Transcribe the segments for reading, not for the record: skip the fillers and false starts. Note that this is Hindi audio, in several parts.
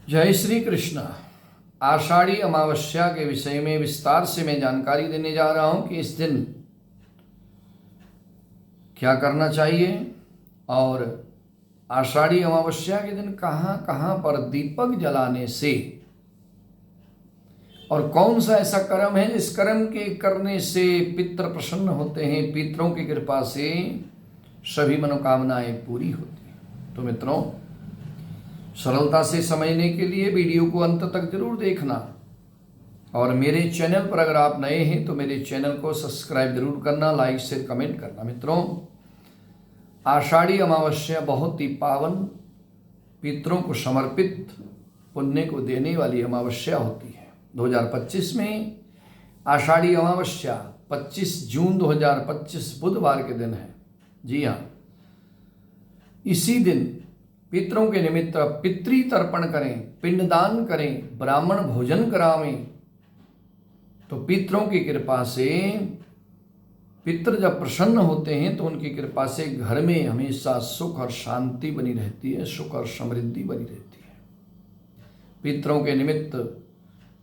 जय श्री कृष्ण। आषाढ़ी अमावस्या के विषय में विस्तार से मैं जानकारी देने जा रहा हूं कि इस दिन क्या करना चाहिए और आषाढ़ी अमावस्या के दिन कहां कहां पर दीपक जलाने से और कौन सा ऐसा कर्म है जिस कर्म के करने से पितृ प्रसन्न होते हैं, पितरों की कृपा से सभी मनोकामनाएं पूरी होती हैं। तो मित्रों, सरलता से समझने के लिए वीडियो को अंत तक जरूर देखना और मेरे चैनल पर अगर आप नए हैं तो मेरे चैनल को सब्सक्राइब जरूर करना, लाइक शेयर कमेंट करना। मित्रों, आषाढ़ी अमावस्या बहुत ही पावन, पितरों को समर्पित, पुण्य को देने वाली अमावस्या होती है। 2025 में आषाढ़ी अमावस्या 25 जून 2025 बुधवार के दिन है। जी हाँ, इसी दिन पितरों के निमित्त पितृ तर्पण करें, पिंडदान करें, ब्राह्मण भोजन करावें। तो पितरों की कृपा से पितृ जब प्रसन्न होते हैं तो उनकी कृपा से घर में हमेशा सुख और शांति बनी रहती है, सुख और समृद्धि बनी रहती है। पितरों के निमित्त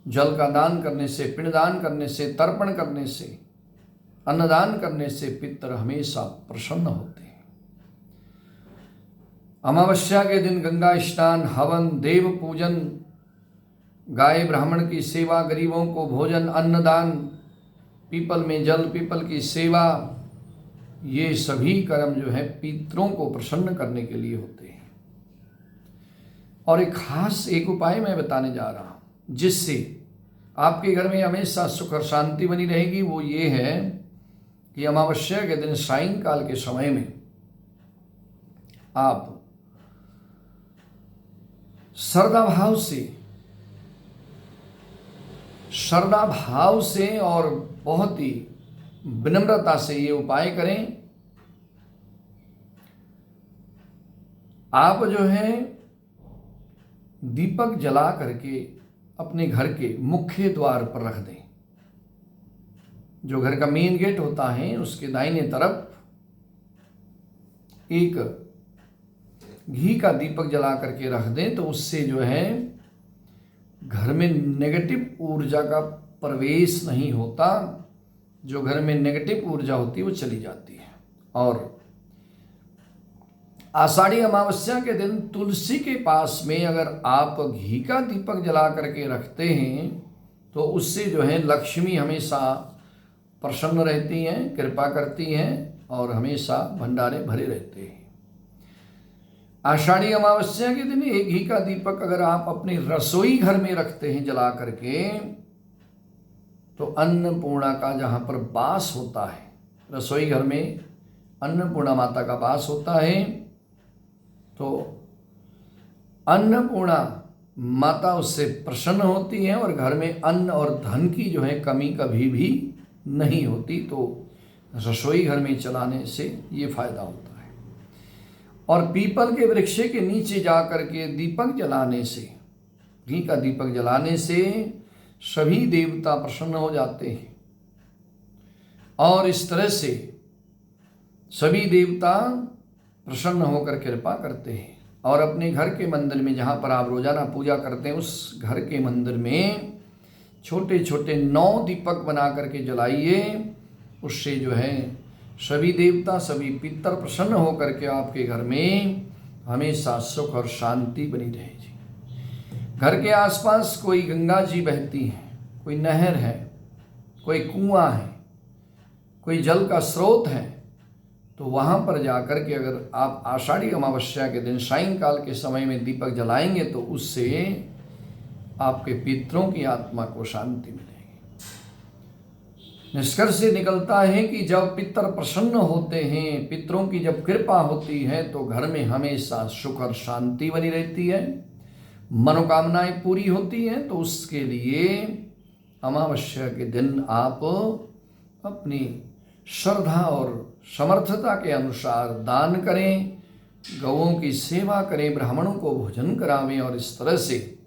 जल का दान करने से, पिंडदान करने से, तर्पण करने से, अन्नदान करने से पितृ हमेशा प्रसन्न होते हैं। अमावस्या के दिन गंगा स्नान, हवन, देव पूजन, गाय ब्राह्मण की सेवा, गरीबों को भोजन, अन्नदान, पीपल में जल, पीपल की सेवा, ये सभी कर्म जो है पितरों को प्रसन्न करने के लिए होते हैं। और एक खास उपाय मैं बताने जा रहा हूं जिससे आपके घर में हमेशा सुख और शांति बनी रहेगी। वो ये है कि अमावस्या के दिन सायंकाल के समय में आप श्रद्धा भाव से और बहुत ही विनम्रता से ये उपाय करें। आप जो है दीपक जला करके अपने घर के मुख्य द्वार पर रख दें। जो घर का मेन गेट होता है उसके दाहिने तरफ एक घी का दीपक जला करके रख दें। तो उससे जो है घर में नेगेटिव ऊर्जा का प्रवेश नहीं होता। जो घर में नेगेटिव ऊर्जा होती है वो चली जाती है। और आषाढ़ी अमावस्या के दिन तुलसी के पास में अगर आप घी का दीपक जला करके रखते हैं तो उससे जो है लक्ष्मी हमेशा प्रसन्न रहती हैं, कृपा करती हैं और हमेशा भंडारे भरे रहते हैं। आषाढ़ी अमावस्या के दिन एक घी का दीपक अगर आप अपने रसोई घर में रखते हैं जला करके, तो अन्नपूर्णा का जहाँ पर वास होता है, रसोई घर में अन्नपूर्णा माता का वास होता है, तो अन्नपूर्णा माता उससे प्रसन्न होती है और घर में अन्न और धन की जो है कमी कभी भी नहीं होती। तो रसोई घर में चलाने से ये फायदा होता है। और पीपल के वृक्ष के नीचे जा करके दीपक जलाने से, घी का दीपक जलाने से सभी देवता प्रसन्न हो जाते हैं और इस तरह से सभी देवता प्रसन्न होकर कृपा करते हैं। और अपने घर के मंदिर में जहाँ पर आप रोजाना पूजा करते हैं उस घर के मंदिर में छोटे छोटे 9 दीपक बना करके जलाइए। उससे जो है सभी देवता, सभी पितर प्रसन्न होकर के आपके घर में हमेशा सुख और शांति बनी रहेगी। घर के आसपास कोई गंगा जी बहती है, कोई नहर है, कोई कुआं है, कोई जल का स्रोत है, तो वहाँ पर जाकर के अगर आप आषाढ़ी अमावस्या के दिन सायंकाल के समय में दीपक जलाएंगे तो उससे आपके पितरों की आत्मा को शांति मिलेगी। निष्कर्ष से निकलता है कि जब पितर प्रसन्न होते हैं, पितरों की जब कृपा होती है तो घर में हमेशा सुख और शांति बनी रहती है, मनोकामनाएं पूरी होती हैं। तो उसके लिए अमावस्या के दिन आप अपनी श्रद्धा और समर्थता के अनुसार दान करें, गौओं की सेवा करें, ब्राह्मणों को भोजन करावें और इस तरह से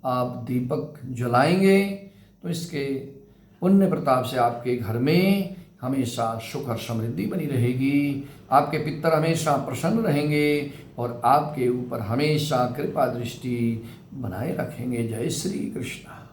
आप दीपक जलाएंगे तो इसके पुण्य प्रताप से आपके घर में हमेशा सुख और समृद्धि बनी रहेगी। आपके पितर हमेशा प्रसन्न रहेंगे और आपके ऊपर हमेशा कृपा दृष्टि बनाए रखेंगे। जय श्री कृष्ण।